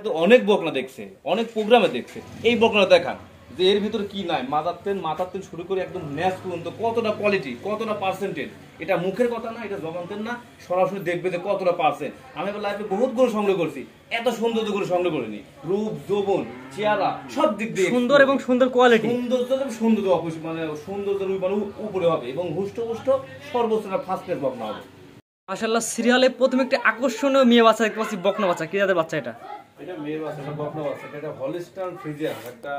তো অনেক বকনা দেখছে, অনেক প্রোগ্রামে দেখছে, এই বকনা দেখান যে এর ভিতরে কি নাই। মাথার তেল শুরু করে একদম ন্যাস পর্যন্ত কতটা কোয়ালিটি, কতটা পার্সেন্টেজ। এটা মুখের কথা না, এটা জবানতেন না, সরাসরি দেখবে যে কতটা পার্সেন্ট। আমি আমার লাইফে বহুত গরু সংগ্রহ করছি, এত সৌন্দর্য গরু সংগ্রহ করিনি। রূপ, যৌবন, চেহারা সব দিক দিয়ে সুন্দর এবং সুন্দর কোয়ালিটি, সৌন্দর্য অবশ্যই মানে সৌন্দর্যের মানে উপরে হবে এবং হুষ্ট সর্বোচ্চ ফার্স্ট ক্লাস বকনা হবে। মাশাআল্লাহ। সিরিয়ালে প্রথমে একটা আকর্ষণীয় মেয়ে বাচ্চা দেখতে পাচ্ছি, বকনা বাচ্চা। কি জাতের বাচ্চা এটা? এটা মেয়ে বাচ্চা, এটা বকনা বাচ্চা, এটা হলিস্টাইন ফ্রিজিয়ান, একটা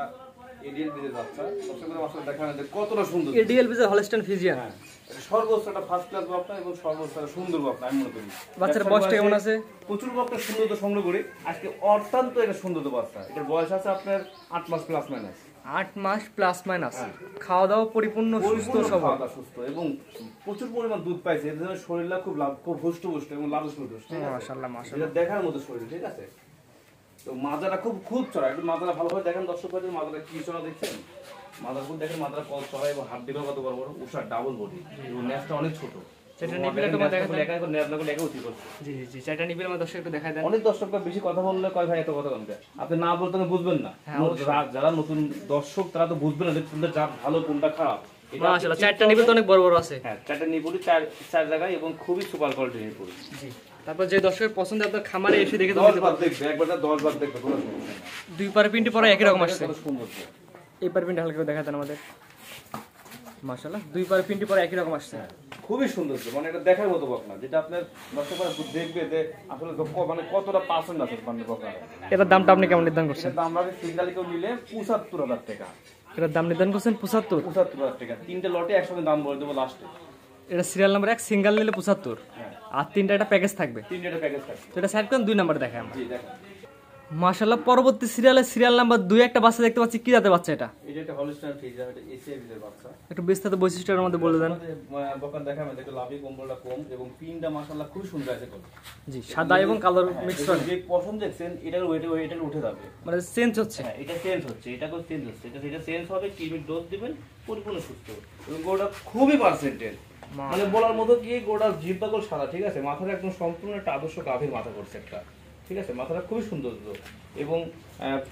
এডিএল বিজের বাচ্চা। সবসময় বাচ্চা দেখানো যে কতটা সুন্দর। এডিএল বিজের হলিস্টাইন ফ্রিজিয়ান, হ্যাঁ, এটা সর্বোচ্চ একটা ফার্স্ট ক্লাস বকনা এবং সর্বোচ্চ একটা সুন্দর বকনা আমি মনে করি। বাচ্চার বয়সটা কেমন আছে? প্রচুর বকনা সুন্দর সংগ্রহ করি আজকে, অত্যন্ত এটা সুন্দর বাচ্চা। এটার বয়স আছে আপনার 8 মাস প্লাস মাইনাস। 8 মাস প্লাস মাইনাস। খাওয়া দাওয়া পরিপূর্ণ সুস্থ সবল, সুস্থ এবং প্রচুর পরিমাণ দুধ পাইছে। এর জন্য শরীরটা খুব হুষ্ট এবং লালুষ্ট। মাশাআল্লাহ মাশাআল্লাহ, এটা দেখার মতো শরীর, ঠিক আছে। তো মাজাটা খুব চড়া, একটু মাজাটা ভালোভাবে দেখেন দর্শক ভাইদের। মাজাটা কি চড়া দেখছেন? মাজার খুব দেখেন, মাজাটা কত চড়া এবং হাত দিকেও কত বড় বড়, উষার ডাবল বডি এবং নেজটা অনেক ছোট। সেটা নিবিলে তোমার দেখা যায়, একা করে নেজ লাগলে একা উঠি করছে। জি জি, সেটা নিবিলে আমার দর্শক একটু দেখায় দেন। অনেক দর্শকরা বেশি কথা বললে কয় ভাই এত কথা বলতে, আপনি না বলতে বুঝবেন না। যারা নতুন দর্শক তারা তো বুঝবেন না কোনটা জাত ভালো কোনটা খারাপ। মাশাআল্লাহ, চারটা নিবিল তো অনেক বড় বড় আছে। হ্যাঁ, চারটা নিপুরি চার জায়গায় এবং খুবই সুপার কোয়ালিটির নিপুরি। জি, তারপর যে দর্শকের পছন্দ আপনার খামারে এসে দেখে 10 বার দেখবে, একবার না 10 বার দেখবে, কোনো সমস্যা নেই। দুই পারে পিনটি পরে একই রকম আসছে। সুন্দর। এই পারে পিনটি হালকা করে দেখা দেন আমাদের। মাশাআল্লাহ, দুই পারে পিনটি পরে একই রকম আসছে। খুবই সুন্দর, মানে এটা দেখার মতো বকনা, যেটা আপনার দর্শকরা দেখবে যে আসলে মানে কতটা পার্সেন্ট আছে মানে বকনা। এটার দামটা আপনি কেমন নির্ধারণ করছেন? দাম রাখে সিঙ্গেল কেউ নিলে ৭৫,০০০ টাকা। এটার দাম নির্ধারণ করছেন ৭৫,০০০ টাকা। তিনটে লটে একসঙ্গে দাম বলে দেবো লাস্টে। এটা সিরিয়াল নাম্বার 1, সিঙ্গেল নিলে ৭৫, আর তিনটা একটা প্যাকেজ থাকবে। তিনটা প্যাকেজ থাকবে। তো এটা সাইড করে 2 নাম্বার দেখাই আমরা। জি দেখেন। মাশাআল্লাহ, পরবর্তী সিরিয়াল নাম্বার 2 একটা বাচ্চা দেখতে পাচ্ছি। কি জাতের বাচ্চা এটা? এটা একটা হলিস্টাইন ফ্রিজিয়ান, এটা এসিআই এর বাচ্চা। একটু বিস্তারিত বৈশিষ্ট্যের মধ্যে বলে দেন। বকনা দেখাবেন, দেখো লাভি কম্বলটা কম এবং পিনটা মাশাআল্লাহ খুব সুন্দর আছে। জি, সাদা এবং কালো মিক্স করে যে পছন্দ দেখছেন এটার ওয়েট উঠে যাবে, মানে চেঞ্জ হচ্ছে। হ্যাঁ, এটা চেঞ্জ হচ্ছে, এটা চেঞ্জ হচ্ছে, এটা চেঞ্জ হবে। কিডনির ডোজ দিবেন, পরিপূর্ণ সুস্থ এবং গোটা খুবই পার্সেন্টেজ। মানে বলার মতো কি, গোটা জিহ্বাগুলো সাদা, ঠিক আছে। মাথাটা একদম সম্পূর্ণ একটা আদর্শ গাভীর মাথা করছে একটা, ঠিক আছে। মাথাটা খুবই সুন্দর এবং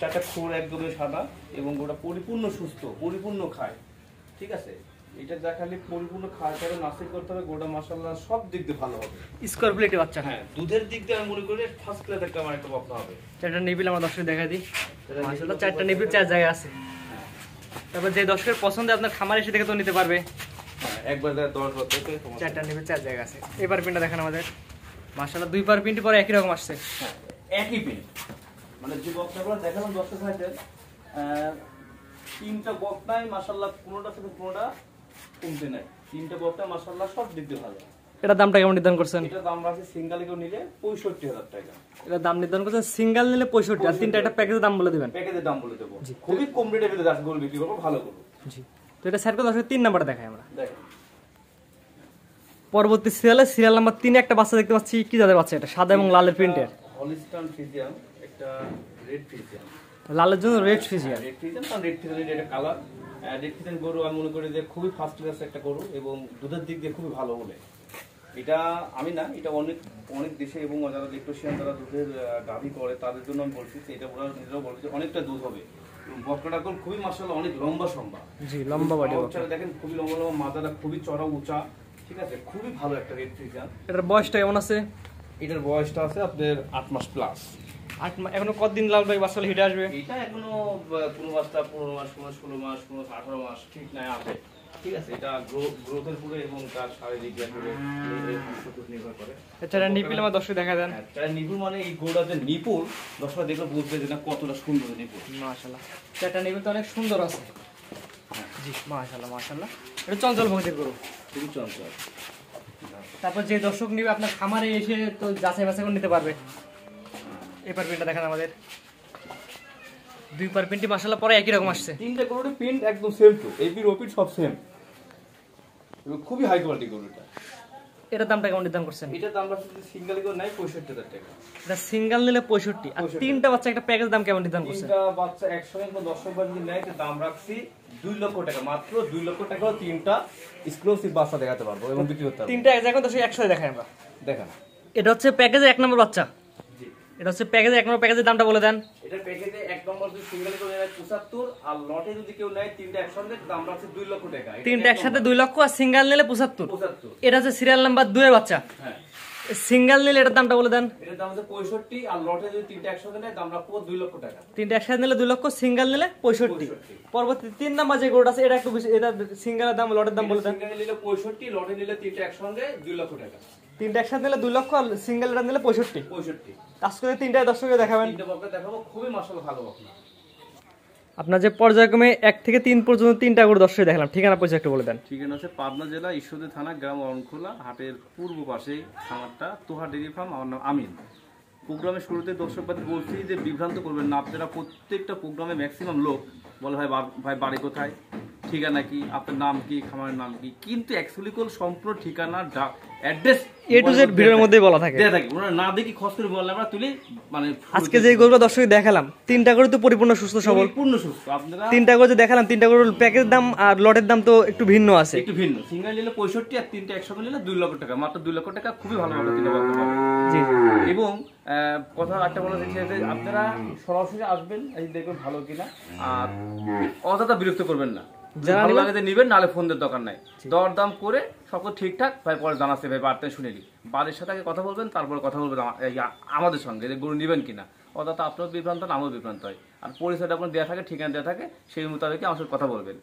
চারটা খুর একদমই সাদা এবং গোটা পরিপূর্ণ সুস্থ, পরিপূর্ণ খায়, ঠিক আছে। এটা দেখালে পরিপূর্ণ খায় করে নাসিক করতে হবে। গোটা মাশাআল্লাহ সব দিক দিয়ে ভালো হবে। স্কোয়ার প্লেটে বাচ্চা। হ্যাঁ, দুধের দিক দিয়ে আমি মনে করি ফার্স্ট ক্লাস একটা আমার একটা বকনা হবে। চারটা নিবিল আমার দর্শক দেখা দিই। মাশাআল্লাহ, চারটা নিবিল 4 জায়গায় আছে। তারপর যে দর্শকের পছন্দ আপনার খামারে এসে দেখে তো নিতে পারবে। একবার 10 বার দেখে চারটা নিবিল 4 জায়গা আছে। এবার পিনটা দেখেন আমাদের। মাশাআল্লাহ, দুই পার পিনটি পরে একই রকম আসছে। একই পিন, মানে যে বকনাগুলো দেখালাম দর্শক ভাইদের, তিনটা বকনাই মাশাআল্লাহ কোনোটা থেকে কোনোটা কমতে নাই। তিনটা বকনা মাশাআল্লাহ সব দিক দিয়ে ভালো। এটার দামটা কেমন নির্ধারণ করছেন? এটা দাম রাখছে সিঙ্গেল কেউ নিলে ৬৫,০০০ টাকা। এটা দাম নির্ধারণ করছেন সিঙ্গেল নিলে ৬৫, আর তিনটা একটা প্যাকেজের দাম বলে দিবেন। প্যাকেজের দাম বলে দেবো। খুবই কম রেটের ভিতরে আছে, গরু বিক্রি করবো, ভালো করবো। জি, তো এটা সাইড করে দর্শক 3 নাম্বারটা দেখাই আমরা। দেখেন পরবর্তী সিরিয়াল নাম্বার 3 একটা বাচ্চা দেখতে পাচ্ছি। কি জাতের বাচ্চা এটা? সাদা এবং লালের প্রিন্টের। হলিস্টাইন ফ্রিজিয়ান, একটা রেড ফ্রিজিয়ান। লালের জন্য রেড ফ্রিজিয়ান। রেড ফ্রিজিয়ান, কারণ রেড ফ্রিজিয়ান এটা কালার। রেড ফ্রিজিয়ান গরু আমি মনে করি যে খুবই ফার্স্ট ক্লাস একটা গরু এবং দুধের দিক দিয়ে খুবই ভালো বলে। এটা আমি না, এটা অনেক দেশে এবং যারা ইলেকট্রিশিয়ান যারা দুধের গাভী করে তাদের জন্য আমি বলছি, এটা ওরা নিজেরাও বলছে অনেকটা দুধ হবে। বকনাটা খুবই মাশাআল্লাহ অনেক লম্বা সম্বা। জি, লম্বা বডি। দেখেন খুবই লম্বা, মাথাটা খুবই চড়া উঁচা, ঠিক আছে। খুবই ভালো একটা রেড ফ্রিজিয়ান। এটার বয়সটা কেমন আছে? এটার বয়সটা আছে আপনার 8 মাস প্লাস। 8 মাস। এখনো কতদিন লাল ভাই বাচ্চা হিটে আসবে? এটা এখনো 15 মাস, 16 মাস, 18 মাস ঠিক নাই আছে, ঠিক আছে। এটা গ্রোথের উপরে এবং তার শারীরিক নির্ভর করে। এছাড়া নিপুল আমার দর্শক দেখা দেন। হ্যাঁ, নিপুল মানে এই গোড়া যে নিপুল, দর্শক দেখলে বুঝবে যে না কতটা সুন্দর নিপুল। মাশাআল্লাহ, চারটা নিপুল তো অনেক সুন্দর আছে। জি, মাশাআল্লাহ মাশাআল্লাহ। এটা চঞ্চল ভঙ্গির গরু, খুবই চঞ্চল। তারপর যে দর্শক নিবে আপনার খামারে এসে তো যাচাই বাছাই করে নিতে পারবে। এবার পিনটা দেখেন আমাদের। দুই পার পিনটি মাশাআল্লাহ পরে একই রকম আসছে। তিনটা গরুর পিন একদম সেম টু এপির ওপির সব সেম এবং খুবই হাই কোয়ালিটি গরুটা। এটার দামটা কেমন নির্ধারণ করছেন? এটার দাম রাখছি সিঙ্গেল গরু নাই ৬৫,০০০ টাকা। এটা সিঙ্গেল নিলে ৬৫, আর তিনটা বাচ্চা একটা প্যাকেজ দাম কেমন নির্ধারণ করছেন? তিনটা বাচ্চা একসঙ্গে কোনো দর্শক যদি নেয় দাম রাখছি 2 লক্ষ টাকা, মাত্র 2 লক্ষ টাকা তিনটা এক্সক্লুসিভ বাচ্চা দেখাতে পারবো এবং বিক্রি করতে পারবো। তিনটা এক জায়গায় দর্শক একসাথে দেখাই আমরা। দেখেন এটা হচ্ছে প্যাকেজের 1 নম্বর বাচ্চা। জি, এটা হচ্ছে প্যাকেজে 1 নম্বর প্যাকেজের দামটা বলে দেন। এটা প্যাকেজে 1 নম্বর যদি সিঙ্গেল কেউ নেয় 75, আর লটে যদি কেউ নেয় তিনটা একসঙ্গে দাম রাখছে 2 লক্ষ টাকা। তিনটা একসাথে 2 লক্ষ, আর সিঙ্গেল নিলে 75। 75। এটা হচ্ছে সিরিয়াল নাম্বার 2 এর বাচ্চা। হ্যাঁ, সিঙ্গেল নিলে এটার দামটা বলে দেন। এটার দাম হচ্ছে 65, আর লটে যদি তিনটা একসঙ্গে নেয় দাম রাখবো 2 লক্ষ টাকা। তিনটা একসাথে নিলে 2 লক্ষ, সিঙ্গেল নিলে 65। পরবর্তী 3 নাম্বার যে গরুটা আছে এটা একটু বেশি, এটা সিঙ্গেলের দাম লটের দাম বলে দেন। সিঙ্গেল নিলে 65, লটে নিলে তিনটা একসঙ্গে 2 লক্ষ টাকা। তিনটা একসাথে নিলে 2 লক্ষ, আর সিঙ্গেল এটা নিলে 65। 65। আজকে তিনটা দর্শককে দেখাবেন। তিনটা বকনা দেখাবো, খুবই মাশাআল্লাহ ভালো বকনা। আপনার যে পর্যায়ক্রমে 1 থেকে 3 পর্যন্ত 3টা গরু দর্শককে দেখালাম, ঠিকানা পরিচয় একটু বলে দেন। ঠিকানা হচ্ছে পাবনা জেলা ঈশ্বরদী থানা, গ্রাম অরণখোলা, হাটের পূর্ব পাশেই খামারটা, তোহা ডেইরি ফার্ম। আমার নাম আমিন। প্রোগ্রামের শুরুতে দর্শকবাদ বলছি যে বিভ্রান্ত করবেন না। আপনারা প্রত্যেকটা প্রোগ্রামে ম্যাক্সিমাম লোক বলে ভাই বাড়ি কোথায়, ঠিকানা কি, আপনার নাম কি, খামারের নাম কি, কিন্তু অ্যাকচুয়ালি কোন সম্পূর্ণ ঠিকানা, অ্যাড্রেস A to Z ভিডিওর মধ্যেই বলা থাকে। দেয়া থাকে, ওনারা না দেখি খরচ করে বললে আমরা তুলি। মানে আজকে যে গরুগুলো দর্শককে দেখালাম, 3টা গরু তো পরিপূর্ণ সুস্থ সবল। পূর্ণ সুস্থ। আপনারা 3টা গরু যে দেখালাম, 3টা গরুর প্যাকেজ দাম আর লটের দাম তো একটু ভিন্ন আছে। একটু ভিন্ন। সিঙ্গেল নিলে 65, আর তিনটা একসঙ্গে নিলে 2 লক্ষ টাকা, মাত্র 2 লক্ষ টাকা। খুবই ভালো ভালো তিনটা বকনা পাবেন। জি। এবং কথা একটা বলা যাচ্ছে যে আপনারা সরাসরি আসবেন, এই দেখবেন ভালো কিনা, আর অযথা বিরক্ত করবেন না। ভালো লাগে নিবেন, নাহলে ফোন দেওয়ার দরকার নাই। দরদাম করে সব ঠিকঠাক ভাই পরে জানাচ্ছে ভাই বাড়তে শুনেলি, বাড়ির সাথে আগে কথা বলবেন, তারপরে কথা বলবেন আমাদের সঙ্গে যে গরু নিবেন কিনা। অযথা আপনার বিভ্রান্ত হয়, আমারও বিভ্রান্ত হয়। আর পরিচয়টা আপনার দেওয়া থাকে, ঠিকানা দেওয়া থাকে, সেই মোতাবেক আমার সাথে কথা বলবেন।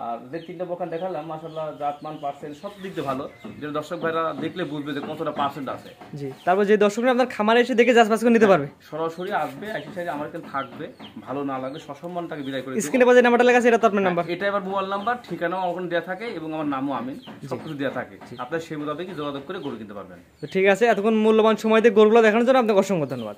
আর যে তিনটা বকনা দেখালাম মাশাআল্লাহ জাতমান পার্সেন্ট সব দিক দিয়ে ভালো, যেটা দর্শক ভাইরা দেখলে বুঝবে যে কতটা পার্সেন্ট আছে। জি। তারপর যে দর্শকরা আপনার খামারে এসে দেখে যাচাই করে নিতে পারবে, সরাসরি আসবে, এসে আমার এখানে থাকবে, ভালো না লাগলে সসম্মান তাকে বিদায় করে দেব। স্ক্রিনে পাশে নাম্বারটা লেখা আছে, এটা তো আপনার নাম্বার। এটা আবার মোবাইল নাম্বার, ঠিকানাও ওখানে দেওয়া থাকে, এবং আমার নামও আমিন, সবকিছু দেওয়া থাকে। আপনারা সেই মোতাবেক যোগাযোগ করে গরু কিনতে পারবেন। তো ঠিক আছে, এতক্ষণ মূল্যবান সময় দিয়ে গরুগুলো দেখানোর জন্য আপনাকে অসংখ্য ধন্যবাদ।